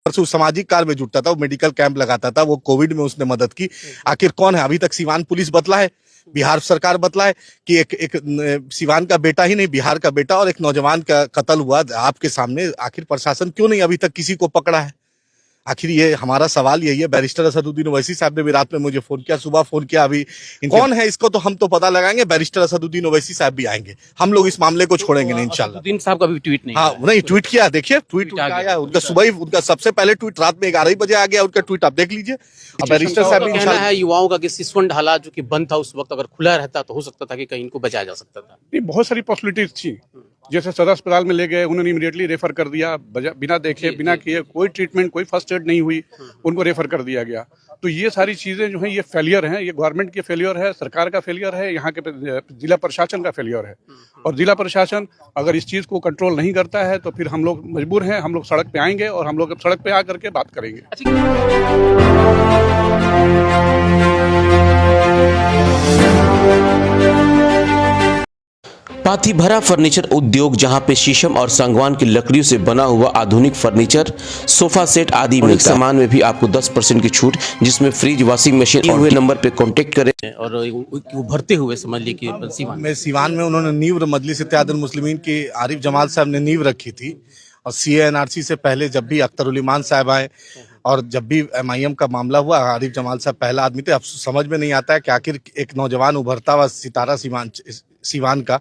परसों सामाजिक कार्य में जुटता था, वो मेडिकल कैंप लगाता था, वो कोविड में उसने मदद की। आखिर कौन है? अभी तक सीवान पुलिस बतला है, बिहार सरकार बतला है कि एक सीवान का बेटा ही नहीं, बिहार का बेटा और एक नौजवान का कत्ल हुआ आपके सामने। आखिर प्रशासन क्यों नहीं अभी तक किसी को पकड़ा है? आखिर ये हमारा सवाल यही है। बैरिस्टर असदुद्दीन ओवैसी साहब ने भी रात में मुझे फोन किया, सुबह फोन किया। अभी कौन है इसको तो हम तो पता लगाएंगे। बैरिस्टर असदुद्दीन ओवैसी साहब भी आएंगे, हम लोग इस मामले को छोड़ेंगे नहीं इंशाल्लाह। असदुद्दीन साहब का भी ट्वीट नहीं हाँ नहीं, ट्वीट किया, देखिए ट्वीट आया उनका सुबह ही। उनका सबसे पहले ट्वीट रात में 11 बजे आ गया, उनका ट्वीट आप देख लीजिए। अब बैरिस्टर साहब भी कहना है युवाओं का कि सिसवन ढाला जो कि बंद था उस वक्त, अगर खुला रहता तो हो सकता था कि कहीं इनको बचाया जा सकता था। नहीं, बहुत सारी पॉसिबिलिटीज थी। जैसे सदर अस्पताल में ले गए, उन्होंने इमीडिएटली रेफर कर दिया, बिना देखे बिना किए, कोई ट्रीटमेंट कोई फर्स्ट एड नहीं हुई, उनको रेफर कर दिया गया। तो ये सारी चीजें जो हैं ये फेलियर हैं, ये गवर्नमेंट की फेलियर है, सरकार का फेलियर है, यहाँ के जिला प्रशासन का फेलियर है। और जिला प्रशासन अगर इस चीज को कंट्रोल नहीं करता है तो फिर हम लोग मजबूर हैं, हम लोग सड़क पे आएंगे और हम लोग सड़क पे आकर के बात करेंगे। पाथी भरा फर्नीचर उद्योग, जहां पे शीशम और सागवान की लकड़ियों से बना हुआ आधुनिक फर्नीचर, सोफा सेट आदि मिलता है। सामान में भी आपको 10% की छूट, जिसमें फ्रिज, वॉशिंग मशीन। और नंबर पे कांटेक्ट करें। और उभरते हुए समझ लीजिए कि सीवान में उन्होंने नींव मजलिस इत्तेहादुल मुस्लिमीन की आरिफ जमाल साहब ने नींव रखी थी। और CA-NRC से पहले जब भी अख्तर उल ईमान साहब आए और जब भी MIM का मामला हुआ, आरिफ जमाल साहब पहला आदमी थे। अब समझ में नहीं आता है कि आखिर एक नौजवान उभरता हुआ सितारा सीवान का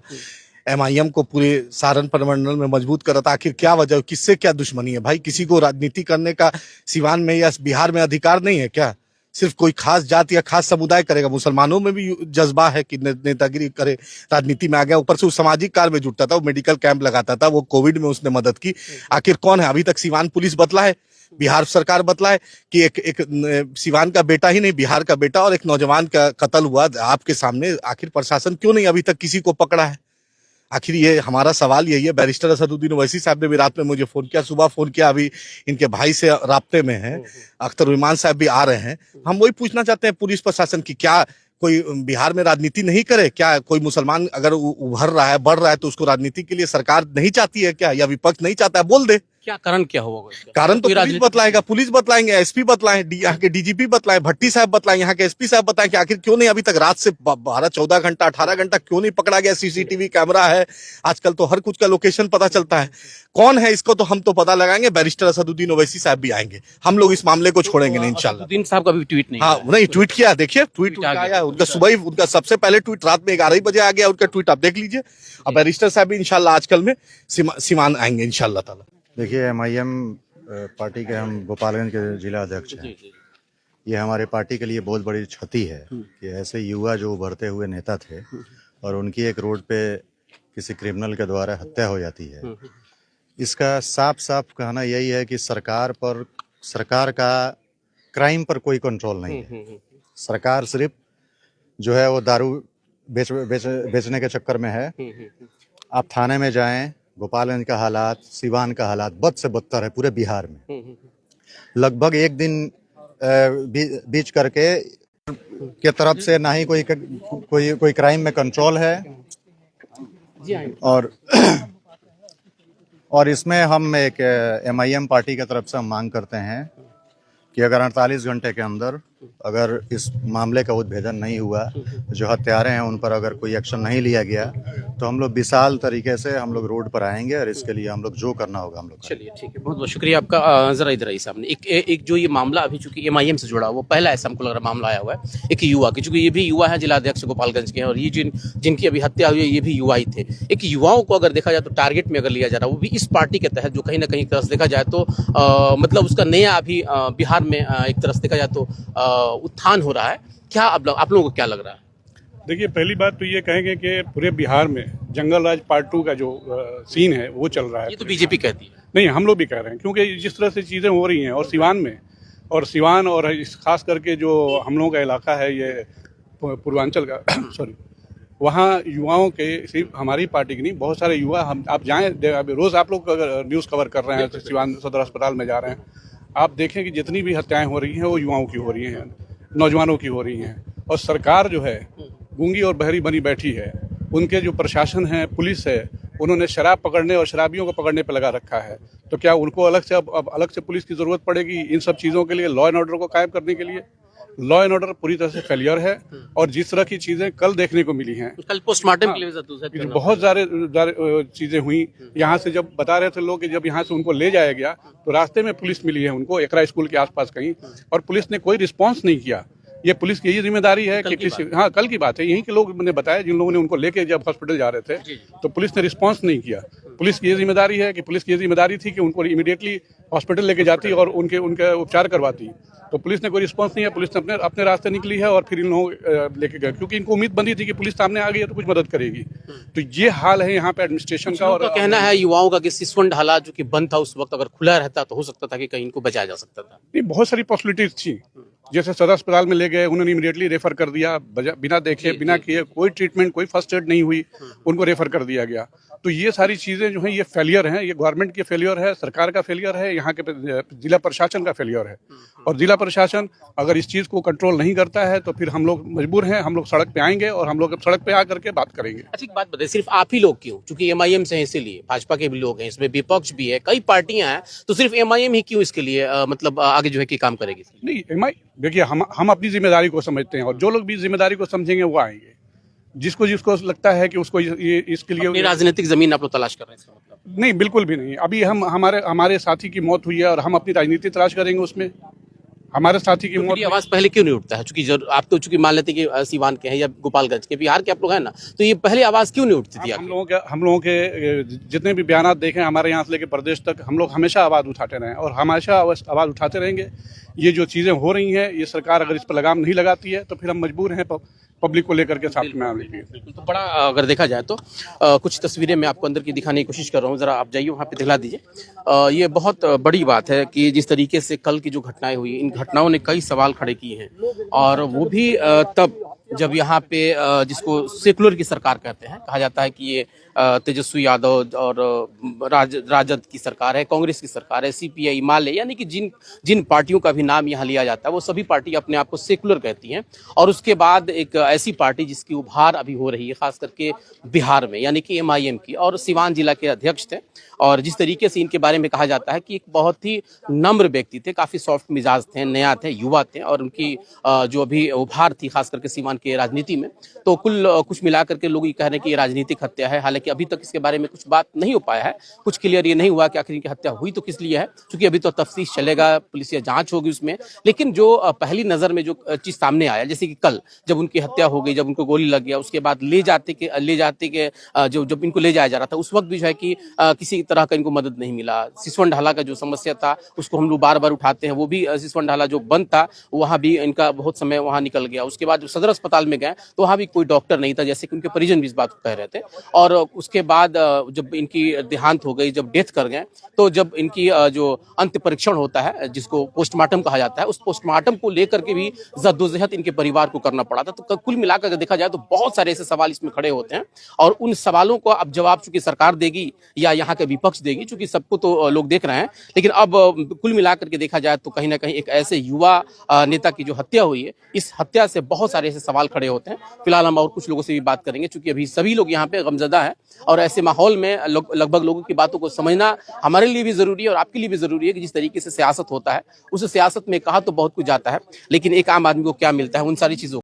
MIM को पूरे सारण प्रमंडल में मजबूत कर रहा था। आखिर क्या वजह, किससे क्या दुश्मनी है भाई? किसी को राजनीति करने का सीवान में या बिहार में अधिकार नहीं है क्या? सिर्फ कोई खास जात या खास समुदाय करेगा? मुसलमानों में भी जज्बा है कि नेतागिरी करे, राजनीति में आ गया। ऊपर से वो सामाजिक कार्य में जुटता था, वो मेडिकल कैंप लगाता था, वो कोविड में उसने मदद की। आखिर कौन है? अभी तक सीवान पुलिस बतला है, बिहार सरकार बतला है कि एक सीवान का बेटा ही नहीं, बिहार का बेटा और एक नौजवान का कत्ल हुआ आपके सामने। आखिर प्रशासन क्यों नहीं अभी तक किसी को पकड़ा है? आखिर ये हमारा सवाल यही है। बैरिस्टर असदुद्दीन ओवैसी साहब ने भी रात में मुझे फोन किया, सुबह फोन किया। अभी इनके भाई से राब्ते में हैं, अख्तर उल ईमान साहब भी आ रहे हैं। हम वही पूछना चाहते हैं पुलिस प्रशासन की, क्या कोई बिहार में राजनीति नहीं करे क्या? कोई मुसलमान अगर उभर रहा है, बढ़ रहा है, तो उसको राजनीति के लिए सरकार नहीं चाहती है क्या, या विपक्ष नहीं चाहता है? बोल दे क्या कारण क्या होगा? कारण तो पुलिस बतलाएगा, पुलिस बतलाएंगे, SP बतलाएं, यहाँ के DGP बतलाएं, भट्टी साहब बतलाएं, यहाँ के SP साहब बताएं कि आखिर क्यों नहीं अभी तक रात से 12-14 घंटा 18 घंटा क्यों नहीं पकड़ा गया? CCTV कैमरा है, आजकल तो हर कुछ का लोकेशन पता चलता है। कौन है इसको तो हम तो पता लगाएंगे। बैरिस्टर असदुद्दीन ओवैसी साहब भी आएंगे, हम लोग इस मामले को छोड़ेंगे नहीं इंशाल्लाह। असदुद्दीन साहब का भी ट्वीट नहीं। हाँ नहीं, ट्वीट किया, देखिए ट्वीट आया उनका सुबह ही। उनका सबसे पहले ट्वीट रात में 11 बजे आ गया, उनका ट्वीट आप देख लीजिए। और बैरिस्टर साहब भी इंशाल्लाह आजकल में सीवान आएंगे इंशाल्लाह ताला। देखिए, MIM पार्टी के हम गोपालगंज के जिला अध्यक्ष हैं। ये हमारे पार्टी के लिए बहुत बड़ी क्षति है कि ऐसे युवा जो उभरते हुए नेता थे और उनकी एक रोड पे किसी क्रिमिनल के द्वारा हत्या हो जाती है। इसका साफ साफ कहना यही है कि सरकार का क्राइम पर कोई कंट्रोल नहीं है। सरकार सिर्फ जो है वो दारू बेचने के चक्कर में है। आप थाने में जाएं, गोपालगंज का हालात, सिवान का हालात बद से बदतर है पूरे बिहार में। लगभग एक दिन बीच करके के तरफ से ना ही कोई क्राइम में कंट्रोल है। और इसमें हम एक MIM पार्टी की तरफ से हम मांग करते हैं कि अगर 48 घंटे के अंदर अगर इस मामले का उद्भेदन नहीं हुआ, जो हत्यारे हैं उन पर अगर कोई एक्शन नहीं लिया गया, तो हम लोग विशाल तरीके से हम लोग रोड पर आएंगे और इसके लिए हम लोग जो करना होगा हम लोग। चलिए ठीक है, बहुत बहुत शुक्रिया आपका। जरा इधर आइए सामने। एक जो ये मामला अभी चूंकि MIM से जुड़ा, वो पहला ऐसा हमको लग रहा मामला आया हुआ है एक युवा की, चूंकि ये भी युवा है, जिला अध्यक्ष गोपालगंज के हैं, और ये जिनकी अभी हत्या हुई है ये भी युवा ही थे। एक युवाओं को अगर देखा जाए तो टारगेट में अगर लिया जा रहा है, वो भी इस पार्टी के तहत, जो कहीं ना कहीं तरह से देखा जाए तो मतलब उसका नया अभी बिहार में एक तरह से देखा जाए तो उत्थान हो रहा है। क्या आप लोगों को क्या लग रहा है? देखिए, पहली बात तो ये कहेंगे कि पूरे बिहार में जंगल राज पार्ट 2 का जो सीन है वो चल रहा है। ये तो बीजेपी कहती है। नहीं, हम लोग भी कह रहे हैं, क्योंकि जिस तरह से चीज़ें हो रही हैं और सिवान और खास करके जो हम लोगों का इलाका है ये पूर्वांचल का सॉरी, वहाँ युवाओं के सिर्फ हमारी पार्टी की नहीं, बहुत सारे युवा आप जाएँ, रोज़ आप लोग अगर न्यूज़ कवर कर रहे हैं, सिवान सदर अस्पताल में जा रहे हैं, आप देखें कि जितनी भी हत्याएं हो रही हैं वो युवाओं की हो रही हैं, नौजवानों की हो रही हैं। और सरकार जो है गूंगी और बहरी बनी बैठी है। उनके जो प्रशासन है, पुलिस है, उन्होंने शराब पकड़ने और शराबियों को पकड़ने पर लगा रखा है। तो क्या उनको अलग से अब अलग से पुलिस की जरूरत पड़ेगी इन सब चीज़ों के लिए, लॉ एंड ऑर्डर को कायम करने के लिए? लॉ एंड ऑर्डर पूरी तरह से फेलियर है और जिस तरह की चीज़ें कल देखने को मिली हैं, कल पोस्टमार्टम के लिए बहुत सारे चीज़ें हुई। यहाँ से जब बता रहे थे लोग कि जब यहाँ से उनको ले जाया गया तो रास्ते में पुलिस मिली है उनको एकरा स्कूल के आसपास कहीं, और पुलिस ने कोई रिस्पॉन्स नहीं किया। ये पुलिस की यही जिम्मेदारी है कि किसी, हाँ कल की बात है, यहीं के लोग ने बताया जिन लोगों ने उनको लेके जब हॉस्पिटल जा रहे थे तो पुलिस ने रिस्पांस नहीं किया। पुलिस की ये जिम्मेदारी है कि पुलिस की ये जिम्मेदारी थी कि उनको इमीडिएटली हॉस्पिटल लेके जाती और उनके उपचार करवाती। तो पुलिस ने कोई रिस्पांस नहीं है, पुलिस ने अपने रास्ते निकली है और फिर इन लोगों लेके गए, क्योंकि इनको उम्मीद बंदी थी कि पुलिस सामने आ गई है तो कुछ मदद करेगी। तो ये हाल है यहाँ पे एडमिनिस्ट्रेशन का। और कहना है युवाओं का कि सिसवन ढाला जो कि बंद था उस वक्त, अगर खुला रहता तो हो सकता था कि कहीं इनको बचाया जा सकता था। नहीं, बहुत सारी पॉसिबिलिटीज थी। जैसे सदर अस्पताल में ले गए, उन्होंने इमीडिएटली रेफर कर दिया, बिना देखे बिना किए, कोई ट्रीटमेंट कोई फर्स्ट एड नहीं हुई, उनको रेफर कर दिया गया। तो ये सारी चीज़ें जो हैं ये फेलियर हैं, ये गवर्नमेंट की फेलियर है, सरकार का फेलियर है, यहाँ के जिला प्रशासन का फेलियर है। और जिला प्रशासन अगर इस चीज़ को कंट्रोल नहीं करता है तो फिर हम लोग मजबूर हैं, हम लोग सड़क पे आएंगे और हम लोग सड़क पे आकर के बात करेंगे। अच्छा एक बात बताइए, सिर्फ आप ही लोग क्यों? क्योंकि एमआईएम से हैं इसीलिए, भाजपा के भी लोग हैं, इसमें विपक्ष भी है, कई पार्टियां हैं, तो सिर्फ एमआईएम ही क्यों इसके लिए मतलब आगे जो है कि काम करेगी? नहीं, देखिए हम अपनी जिम्मेदारी को समझते हैं और जो लोग भी जिम्मेदारी को समझेंगे वो आएंगे। जिसको जिसको लगता है कि उसको ये इसके लिए राजनीतिक जमीन आप लोग तलाश कर रहे हैं मतलब? नहीं, बिल्कुल भी नहीं। अभी हमारे साथी की मौत हुई है और हम अपनी राजनीति तलाश करेंगे उसमें। हमारे साथी की मौत, आवाज पहले क्यों नहीं उठता है? चूंकि आप तो चूंकि मान लेते कि सीवान के हैं या गोपालगंज के, बिहार के आप लोग हैं ना, तो ये पहले आवाज क्यों नहीं उठती थी? हम लोगों के जितने भी बयान देखें हमारे यहाँ से लेकर प्रदेश तक, हम लोग हमेशा आवाज उठाते रहे और हमेशा आवाज उठाते रहेंगे। ये जो चीजें हो रही हैं, ये सरकार अगर इस पर लगाम नहीं लगाती है तो फिर हम मजबूर हैं पब्लिक को लेकर के साथ में आने के लिए। तो बड़ा अगर देखा जाए तो कुछ तस्वीरें मैं आपको अंदर की दिखाने की कोशिश कर रहा हूँ, जरा आप जाइए वहाँ पे दिखला दीजिए। ये बहुत बड़ी बात है कि जिस तरीके से कल की जो घटनाएं हुई, इन घटनाओं ने कई सवाल खड़े किए हैं, और वो भी तब जब यहाँ पे जिसको सेकुलर की सरकार कहते हैं, कहा जाता है कि ये तेजस्वी यादव और राजद की सरकार है, कांग्रेस की सरकार है, सीपीआई, माले, यानी कि जिन पार्टियों का भी नाम यहाँ लिया जाता है वो सभी पार्टी अपने आप को सेकुलर कहती हैं। और उसके बाद एक ऐसी पार्टी जिसकी उभार अभी हो रही है खास करके बिहार में, यानी कि एमआईएम की, और सिवान जिला के अध्यक्ष थे। और जिस तरीके से इनके बारे में कहा जाता है कि एक बहुत ही नम्र व्यक्ति थे, काफी सॉफ्ट मिजाज थे, नया थे, युवा थे, और उनकी जो अभी उभार थी खास करके सीवान के राजनीति में, तो कुछ मिलाकर के लोग ये कह रहे हैं कि ये राजनीतिक हत्या है। हालांकि अभी तक इसके बारे में कुछ बात नहीं हो पाया है, कुछ क्लियर ये नहीं हुआ कि आखिर इनकी हत्या हुई तो किस लिए है, क्योंकि अभी तो तफ्तीश चलेगा, पुलिस जांच होगी उसमें। लेकिन जो पहली नजर में जो चीज सामने आया, जैसे कि कल जब उनकी हत्या हो गई, जब उनको गोली लग गया, उसके बाद ले जाते के जब इनको ले जाया जा रहा था उस वक्त भी जो है कि किसी तरह का इनको मदद नहीं मिला। सिसवन ढाला का जो समस्या था उसको हम लोग बार बार उठाते हैं, वो भी सिसवन ढाला जो बंद था वहाँ भी इनका बहुत समय वहाँ निकल गया। उसके बाद जब सदर अस्पताल में गए तो वहाँ भी कोई डॉक्टर नहीं था, जैसे कि उनके परिजन भी इस बात को कह रहे थे। और उसके बाद जब इनकी देहांत हो गई, जब डेथ कर गए, तो जब इनकी जो अंत्य परीक्षण होता है जिसको पोस्टमार्टम कहा जाता है, उस पोस्टमार्टम को लेकर के भी जद्दोजहद इनके परिवार को करना पड़ा था। तो कुल मिलाकर देखा जाए तो बहुत सारे ऐसे सवाल इसमें खड़े होते हैं, और उन सवालों को अब जवाब चूंकि सरकार देगी या यहाँ के विपक्ष देगी, चूंकि सबको तो लोग देख रहे हैं, लेकिन अब कुल मिलाकर के देखा जाए तो कहीं ना कहीं एक ऐसे युवा नेता की जो हत्या हुई है, इस हत्या से बहुत सारे ऐसे सवाल खड़े होते हैं। फिलहाल हम और कुछ लोगों से भी बात करेंगे, क्योंकि अभी सभी लोग यहाँ पे गमजदा है, और ऐसे माहौल में लगभग लोगों की बातों को समझना हमारे लिए भी जरूरी है और आपके लिए भी जरूरी है कि जिस तरीके से सियासत होता है, उस सियासत में कहा तो बहुत कुछ जाता है, लेकिन एक आम आदमी को क्या मिलता है उन सारी चीजों